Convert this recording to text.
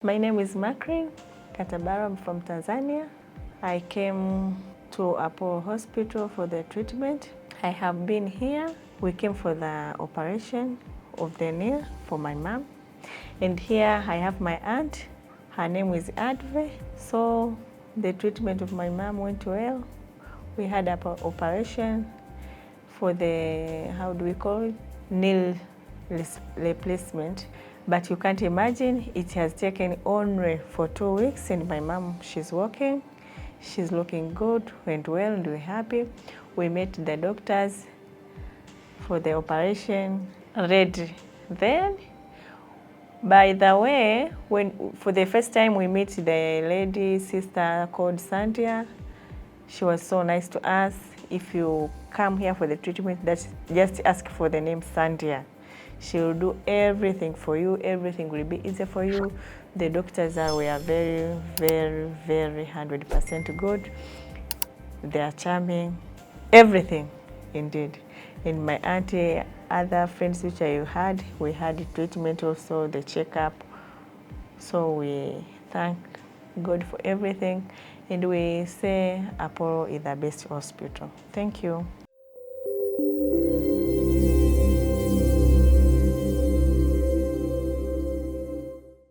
My name is Makhri. I'm from Tanzania. I came to Apollo Hospital for the treatment. I have been here. We came for the operation of the knee for my mom. And here I have my aunt. Her name is Adve. So the treatment of my mom went well. We had an operation for the, how do we call it? Knee replacement. But you can't imagine, it has taken only for 2 weeks, and my mom, she's working. She's looking good, went well, and we're happy. We met the doctors for the operation ready. Then, by the way, for the first time we met the lady sister called Sandia. She was so nice to us. If you come here for the treatment, just ask for the name Sandia. She will do everything for you. Everything will be easy for you. The doctors were very, very, very 100% good. They are charming. Everything, indeed. And my auntie, other friends which I had, we had treatment also, the checkup. So we thank God for everything. And we say Apollo is the best hospital. Thank you.